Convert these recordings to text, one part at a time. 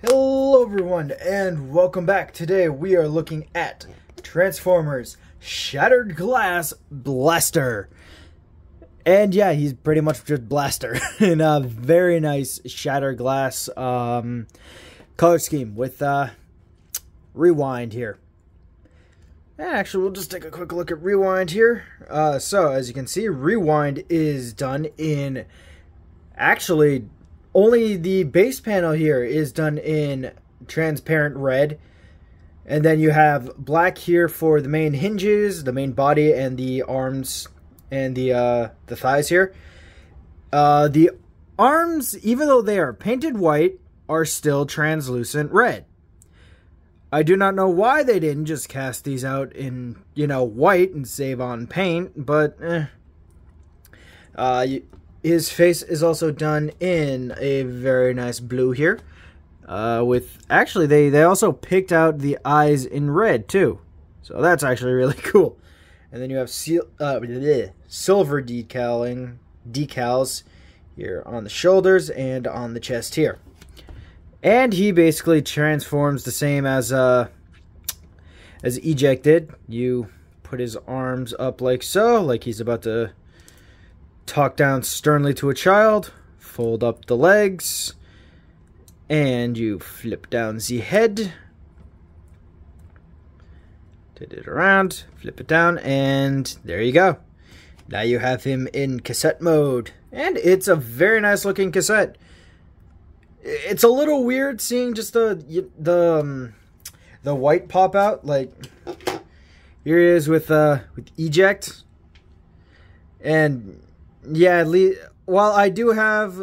Hello everyone and welcome back. Today we are looking at Transformers Shattered Glass Blaster. And yeah, he's pretty much just Blaster in a very nice Shattered Glass color scheme with Rewind here. And actually, we'll just take a quick look at Rewind here. So as you can see, Rewind is done in actually only the base panel here is done in transparent red. And then you have black here for the main hinges, the main body, and the arms and the thighs here. The arms, even though they are painted white, are still translucent red. I do not know why they didn't just cast these out in, white and save on paint, but his face is also done in a very nice blue here. Actually, they also picked out the eyes in red too. So that's actually really cool. And then you have silver decals here on the shoulders and on the chest here. And he basically transforms the same as Eject did. You put his arms up like so, like he's about to talk down sternly to a child. Fold up the legs. And you flip down the head. Turn it around, flip it down, and there you go. Now you have him in cassette mode. And it's a very nice looking cassette. It's a little weird seeing just the white pop out. Like, here he is with Eject. And yeah, while I do have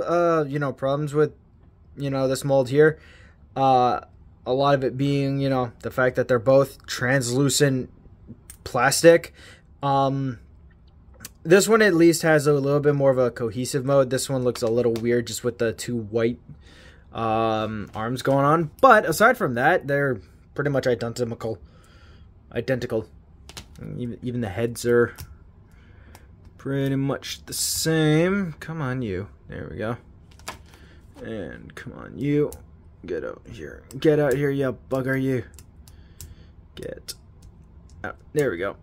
problems with this mold here, a lot of it being the fact that they're both translucent plastic. This one at least has a little bit more of a cohesive mode. This one looks a little weird just with the two white arms going on, but aside from that, they're pretty much identical. Even the heads are pretty much the same. Come on, you. There we go. And come on, you. Get out here. Get out here, you bugger, you. Get out. There we go.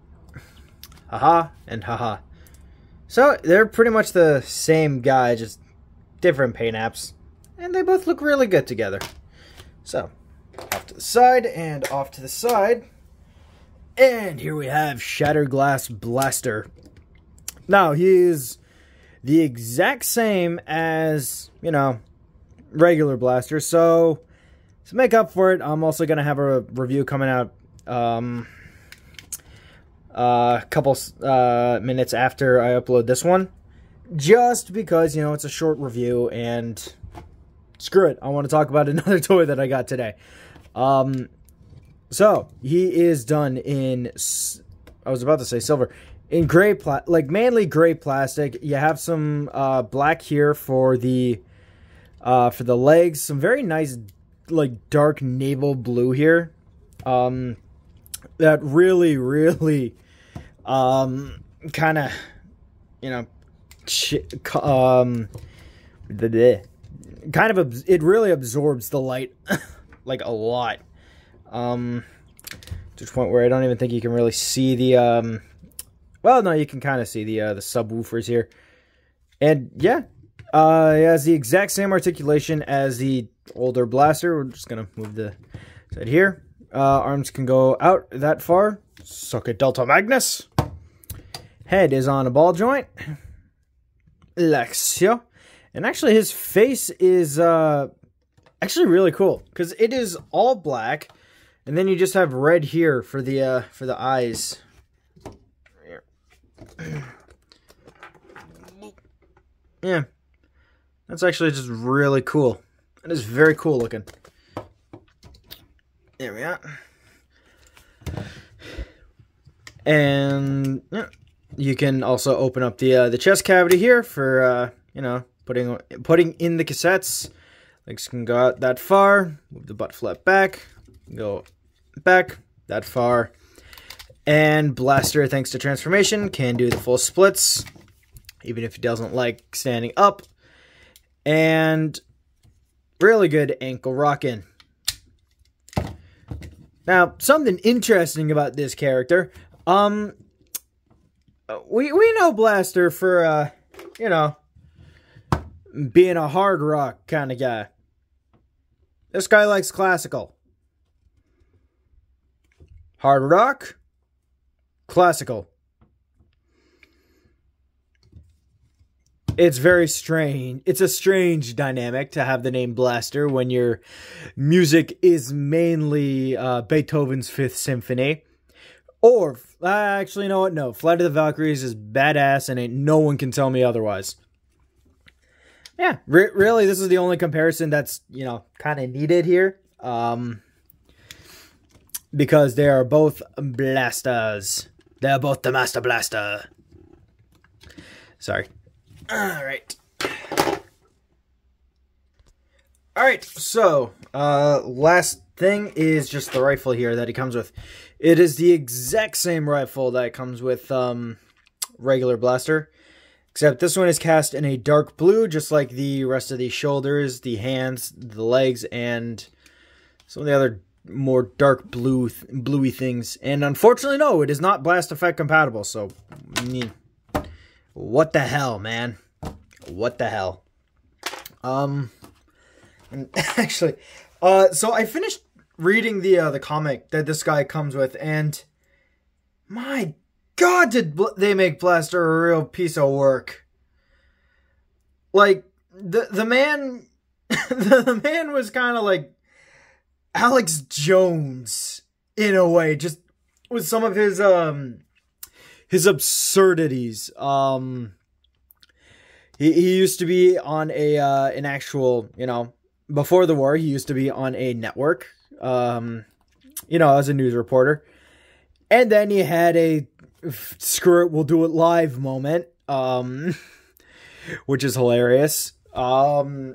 Haha and haha. So they're pretty much the same guy, just different paint apps. And they both look really good together. So, off to the side and off to the side. And here we have Shattered Glass Blaster. Now, he is the exact same as, regular Blaster. So, to make up for it, I'm also going to have a review coming out a couple minutes after I upload this one. Just because, it's a short review and screw it, I want to talk about another toy that I got today. So, he is done in, I was about to say silver, in gray, mainly gray plastic. You have some black here for the legs, some very nice, dark naval blue here. That really, really, kind of, it really absorbs the light like a lot, to the point where I don't even think you can really see the well, no, you can kind of see the subwoofers here. And yeah, it has the exact same articulation as the older Blaster. We're just gonna move the side here. Arms can go out that far. Suck it, Delta Magnus. Head is on a ball joint, like so. And actually, his face is actually really cool because it is all black, and then you just have red here for the eyes. Yeah, that's actually just really cool. It is very cool looking. There we are. And yeah, you can also open up the chest cavity here for putting in the cassettes. Legs can go out that far. Move the butt flap back. Go back that far. And Blaster, thanks to transformation, can do the full splits, even if he doesn't like standing up. And really good ankle rocking. Now, something interesting about this character. We know Blaster for, you know, being a hard rock kind of guy. This guy likes classical. Hard rock, classical. It's very strange. It's a strange dynamic to have the name Blaster when your music is mainly Beethoven's Fifth Symphony. Or, actually, you know what? No, Flight of the Valkyries is badass and ain't no one can tell me otherwise. Yeah, really, this is the only comparison that's, you know, kind of needed here. Because they are both blasters. They're both the Master Blaster. Sorry. Alright. Alright, so, last thing is just the rifle here that he comes with. It is the exact same rifle that comes with, regular Blaster. Except this one is cast in a dark blue, just like the rest of the shoulders, the hands, the legs, and some of the other more dark bluey things. And unfortunately, no, it is not Blast Effect compatible, so, what the hell, man? What the hell? Actually, so I finished reading the comic that this guy comes with, and my God, did they make Blaster a real piece of work. Like, the man, the man was kind of like Alex Jones, in a way, just with some of his absurdities. He used to be on an actual, you know, before the war, he used to be on a network, you know, as a news reporter. And then he had a screw it, we'll do it live moment, which is hilarious. To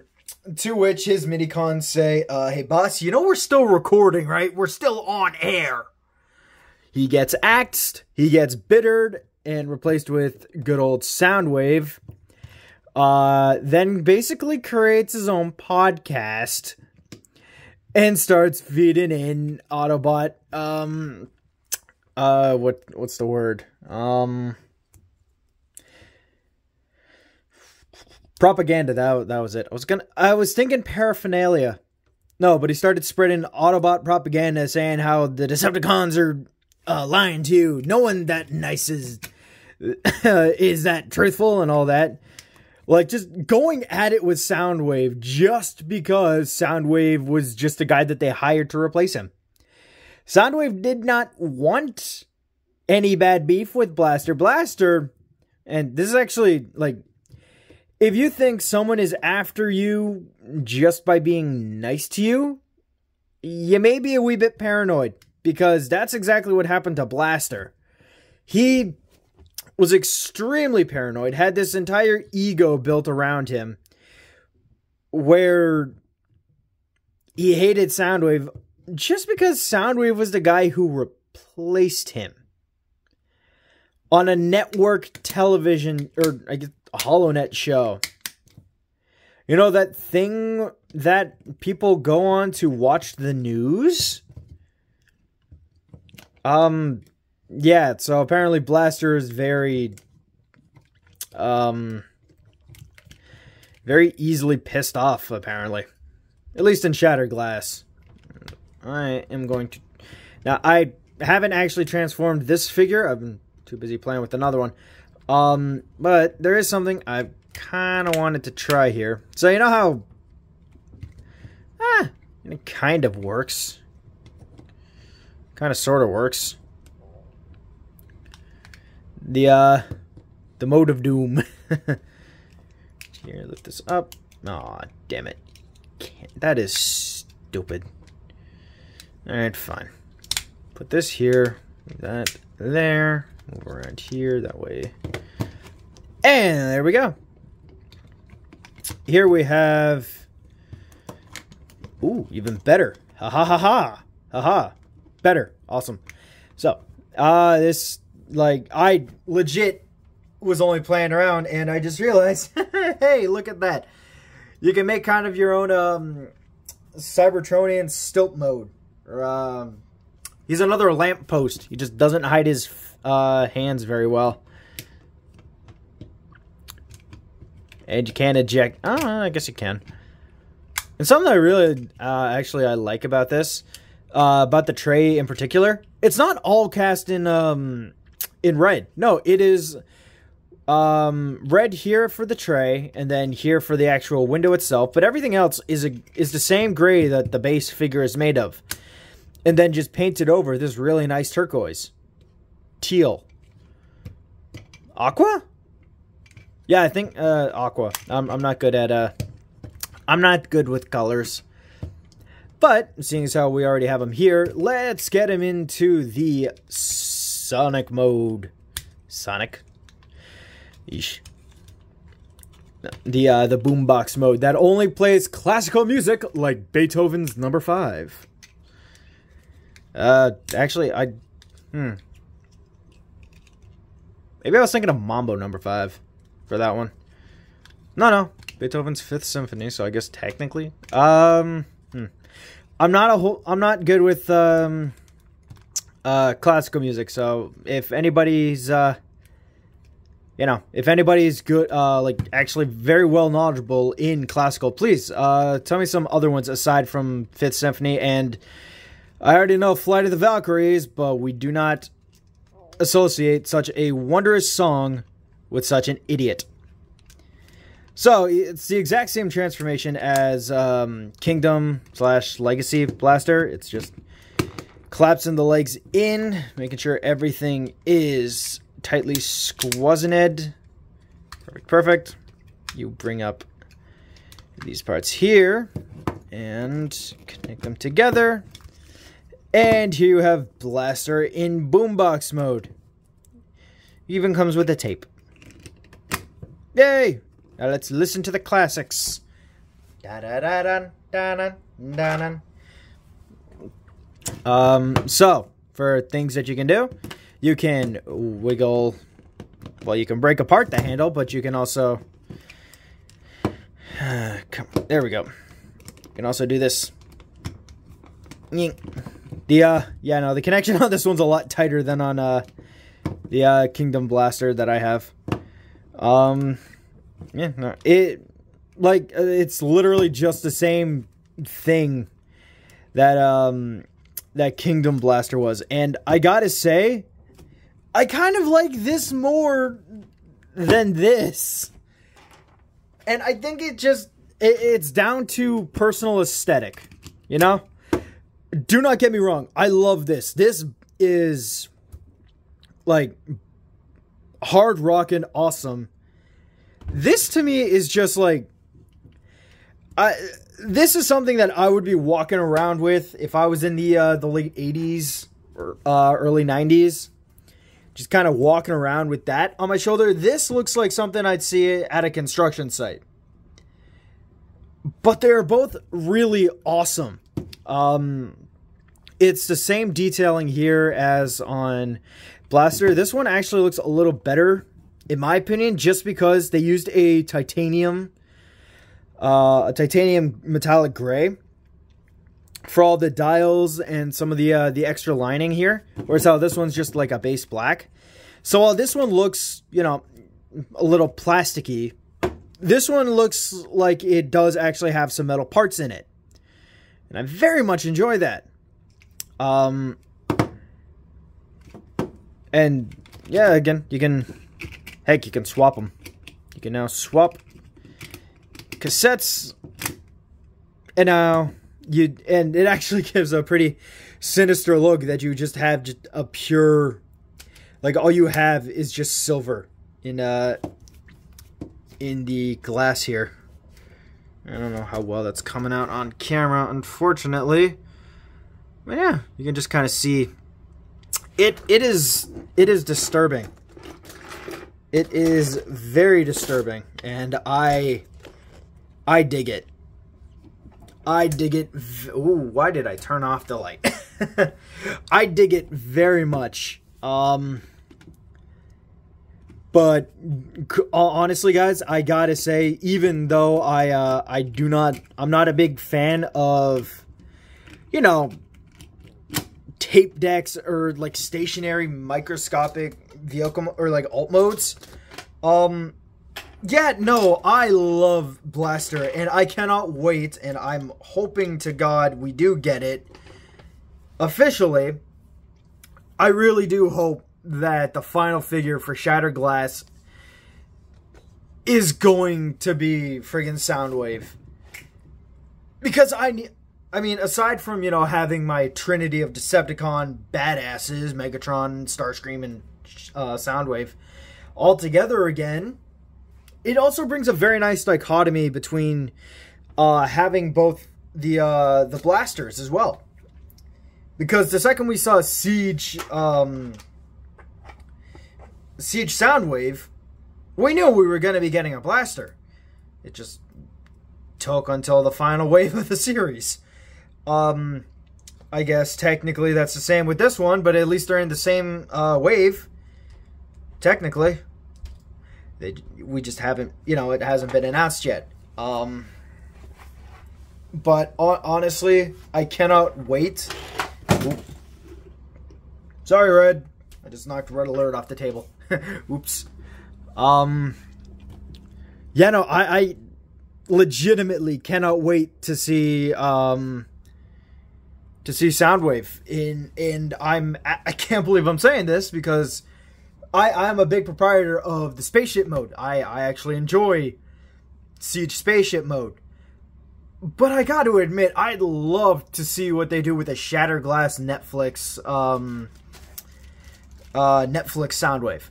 which his minicons say, hey boss, you know we're still recording, right? We're still on air. He gets axed, he gets bittered, and replaced with good old Soundwave. Then basically creates his own podcast and starts feeding in Autobot, what's the word? Propaganda, that was it. I was thinking paraphernalia. No, but he started spreading Autobot propaganda saying how the Decepticons are lying to you. No one that nice is that truthful and all that. Like, just going at it with Soundwave just because Soundwave was just a guy that they hired to replace him. Soundwave did not want any bad beef with Blaster. Blaster, and this is actually, like, if you think someone is after you just by being nice to you, you may be a wee bit paranoid, because that's exactly what happened to Blaster. He was extremely paranoid, had this entire ego built around him, where he hated Soundwave just because Soundwave was the guy who replaced him on a network television, or I guess a HoloNet show. You know, that thing that people go on to watch the news? Yeah, so apparently Blaster is very easily pissed off, apparently. At least in Shattered Glass. I am going to... Now, I haven't actually transformed this figure. I've been too busy playing with another one. But there is something I kind of wanted to try here. So, you know how... it kind of works. Kind of sort of works. The mode of doom. Here, lift this up. Aw, damn it. That is stupid. Alright, fine. Put this here. That there. Move around here, that way. And there we go. Here we have... Ooh, even better. Ha ha ha ha. Ha ha. Better. Awesome. So, this... Like, I legit was only playing around, and I just realized, hey, look at that. You can make kind of your own Cybertronian stilt mode. Or, He's another lamppost. He just doesn't hide his hands very well. And you can't eject. Oh, I guess you can. And something that I really, actually, I like about this, about the tray in particular, it's not all cast in red. No, it is red here for the tray, and then here for the actual window itself. But everything else is the same gray that the base figure is made of, and then just painted over this really nice turquoise, teal, aqua. Yeah, I think aqua. I'm not good at I'm not good with colors. But seeing as how we already have him here, let's get him into the Sonic mode. Sonic. Eesh. The boombox mode that only plays classical music like Beethoven's Number 5. Actually, maybe I was thinking of Mambo Number 5 for that one. No, Beethoven's Fifth Symphony. So I guess technically, I'm not good with classical music. So if anybody's if anybody's good, like actually very well knowledgeable in classical, please tell me some other ones aside from Fifth Symphony. And I already know Flight of the Valkyries, but we do not associate such a wondrous song with such an idiot. So it's the exact same transformation as Kingdom / Legacy Blaster. It's just collapsing the legs in, making sure everything is tightly squazened. Perfect. You bring up these parts here and connect them together. And here you have Blaster in boombox mode. Even comes with a tape. Yay! Now let's listen to the classics. So, for things that you can do, you can wiggle, well, you can break apart the handle, but you can also, there we go. You can also do this. The connection on this one's a lot tighter than on the Kingdom Blaster that I have. Yeah, no, it's literally just the same thing that that Kingdom Blaster was, and I gotta say, I kind of like this more than this, and I think it's down to personal aesthetic, you know. Do not get me wrong, I love this. This is like hard rockin' awesome. This to me is just like, this is something that I would be walking around with if I was in the late 80s or early 90s. Just kind of walking around with that on my shoulder. This looks like something I'd see at a construction site. But they're both really awesome. It's the same detailing here as on Blaster. This one actually looks a little better, in my opinion, just because they used a titanium metallic gray for all the dials and some of the extra lining here, whereas how this one's just like a base black. So while this one looks, you know, a little plasticky, this one looks like it does actually have some metal parts in it, and I very much enjoy that. And yeah, again, you can swap them. You can now swap cassettes, and now and it actually gives a pretty sinister look that you just have just a pure, like all you have is just silver in the glass here. I don't know how well that's coming out on camera, unfortunately. But yeah, you can just kind of see it. It is disturbing. It is very disturbing, and I dig it. I dig it. Ooh, why did I turn off the light? I dig it very much. But honestly, guys, I gotta say, even though I'm not a big fan of, you know, tape decks or like stationary microscopic vehicle or like alt modes. Yeah, no, I love Blaster, and I cannot wait, and I'm hoping to God we do get it officially. I really do hope that the final figure for Shattered Glass is going to be friggin' Soundwave. Because I mean, aside from, you know, having my trinity of Decepticon badasses, Megatron, Starscream, and Soundwave, all together again, it also brings a very nice dichotomy between having both the blasters as well. Because the second we saw Siege Soundwave, we knew we were going to be getting a blaster. It just took until the final wave of the series. I guess technically that's the same with this one, but at least they're in the same wave. Technically. We just haven't, you know, it hasn't been announced yet. But honestly, I cannot wait. Oop. Sorry, Red. I just knocked Red Alert off the table. Oops. Yeah, no, I legitimately cannot wait to see Soundwave and I can't believe I'm saying this because I'm a big proprietor of the spaceship mode. I actually enjoy Siege spaceship mode. But I got to admit, I'd love to see what they do with a Shattered Glass Netflix Soundwave.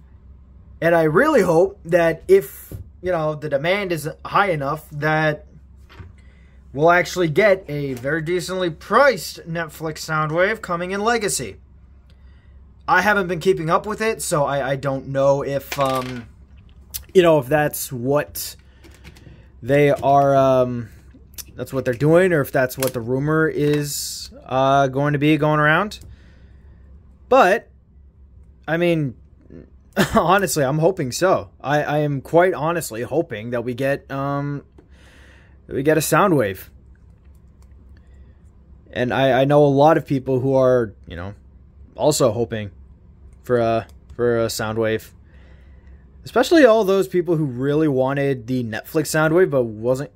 And I really hope that if, you know, the demand is high enough that we'll actually get a very decently priced Netflix Soundwave coming in Legacy. I haven't been keeping up with it, so I don't know if, you know, if that's what they are, that's what they're doing, or if that's what the rumor is going to be going around. But, I mean, honestly, I'm hoping so. I am quite honestly hoping that we get a Soundwave. And I know a lot of people who are, you know, also hoping for a Soundwave. Especially all those people who really wanted the Netflix Soundwave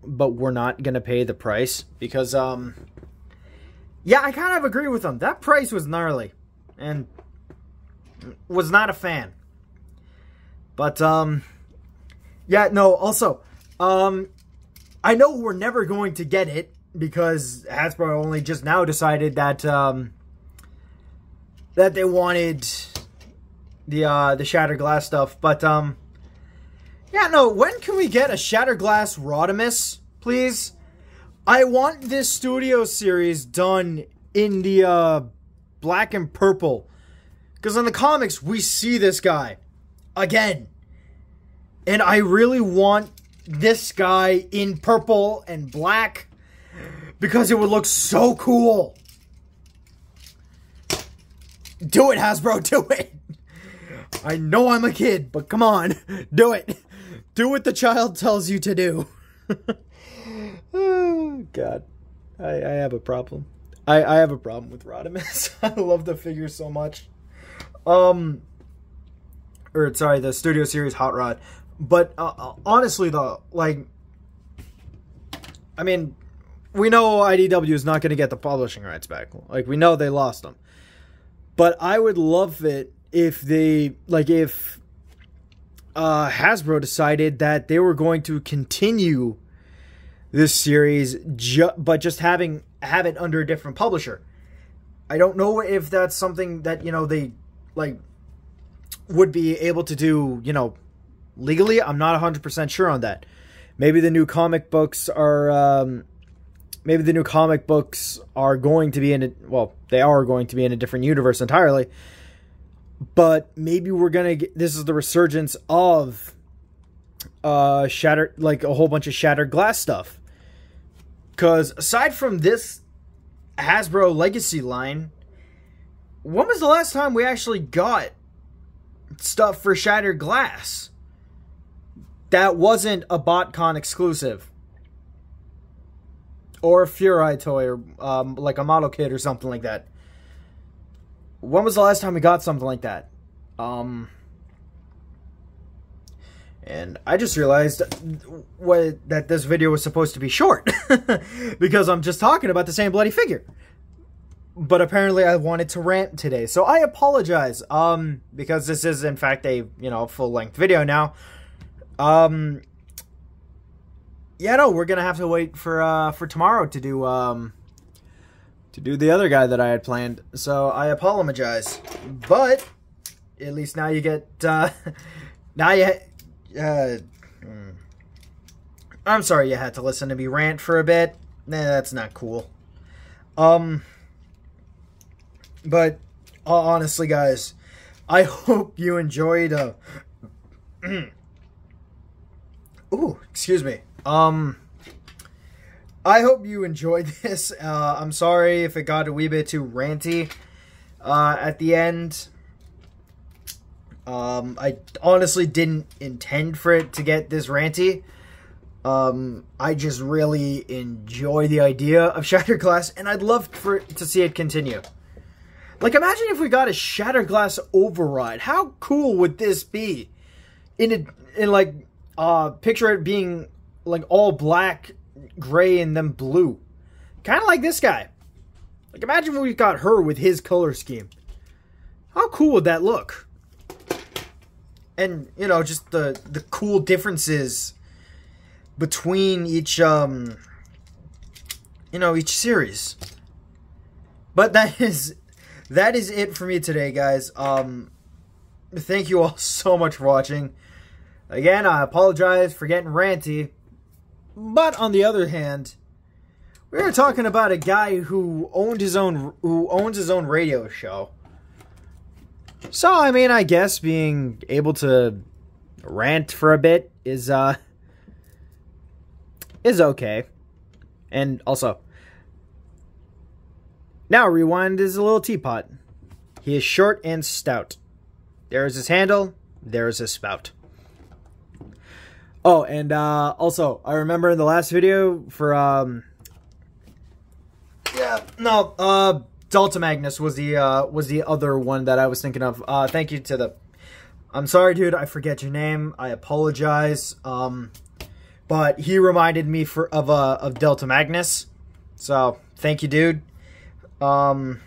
but were not going to pay the price because yeah, I kind of agree with them. That price was gnarly and was not a fan. But yeah, no, also I know we're never going to get it because Hasbro only just now decided that that they wanted the Shattered Glass stuff, but yeah, no, when can we get a Shattered Glass Rodimus, please? I want this studio series done in the black and purple, because in the comics we see this guy again, and I really want this guy in purple and black because it would look so cool. Do it, Hasbro, do it. I know I'm a kid, but come on, do it. Do what the child tells you to do. Oh, God. I have a problem. I have a problem with Rodimus. I love the figure so much. Or, sorry, the Studio Series Hot Rod. But, honestly, though, like, I mean, we know IDW is not going to get the publishing rights back. Like, we know they lost them. But I would love it if they, like, if Hasbro decided that they were going to continue this series, but just have it under a different publisher. I don't know if that's something that, you know, they, like, would be able to do, you know, legally. I'm not 100% sure on that. Maybe the new comic books are, going to be in a, well, they are going to be in a different universe entirely. But maybe we're going to get, this is the resurgence of Shattered, like a whole bunch of Shattered Glass stuff. Because aside from this Hasbro Legacy line, when was the last time we actually got stuff for Shattered Glass that wasn't a BotCon exclusive? Or a Furai toy, or like a model kit or something like that. when was the last time we got something like that? And I just realized that this video was supposed to be short because I'm just talking about the same bloody figure. But apparently I wanted to rant today, so I apologize. Because this is in fact a, full-length video now. Yeah, no, we're gonna have to wait for tomorrow to do the other guy that I had planned. So I apologize, but at least now you get now you. I'm sorry you had to listen to me rant for a bit. Nah, that's not cool. But honestly, guys, I hope you enjoyed. Ooh, excuse me. I hope you enjoyed this. I'm sorry if it got a wee bit too ranty at the end. I honestly didn't intend for it to get this ranty. I just really enjoy the idea of Shattered Glass, and I'd love to see it continue. Like, imagine if we got a Shattered Glass override. How cool would this be? Picture it being like all black, gray, and then blue. Kind of like this guy. Like, imagine if we got her with his color scheme. How cool would that look? And, just the cool differences between each, each series. But that is it for me today, guys. Thank you all so much for watching. Again, I apologize for getting ranty. But on the other hand, we were talking about a guy who owns his own radio show. So, I mean, I guess being able to rant for a bit is okay. And also, now Rewind is a little teapot. He is short and stout. There is his handle, there is his spout. Oh, and also, I remember in the last video for Delta Magnus was the other one that I was thinking of. Thank you to the. I'm sorry, dude. I forget your name. I apologize. But he reminded me of Delta Magnus. So thank you, dude. And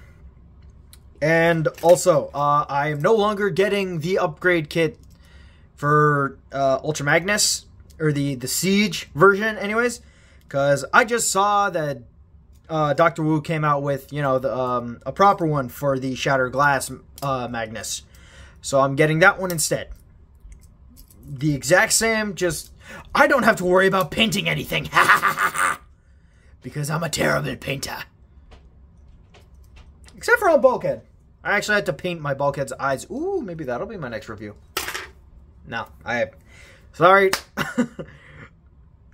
also, I am no longer getting the upgrade kit for Ultra Magnus, or the Siege version, anyways, because I just saw that Dr. Wu came out with, a proper one for the Shattered Glass Magnus. So I'm getting that one instead. The exact same, just I don't have to worry about painting anything. Because I'm a terrible painter. Except for on Bulkhead. I actually had to paint my Bulkhead's eyes. Ooh, maybe that'll be my next review. No, sorry.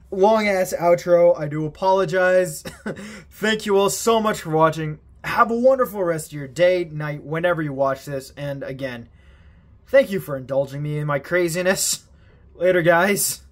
Long-ass outro. I do apologize. Thank you all so much for watching. Have a wonderful rest of your day, night, whenever you watch this. And again, thank you for indulging me in my craziness. Later, guys.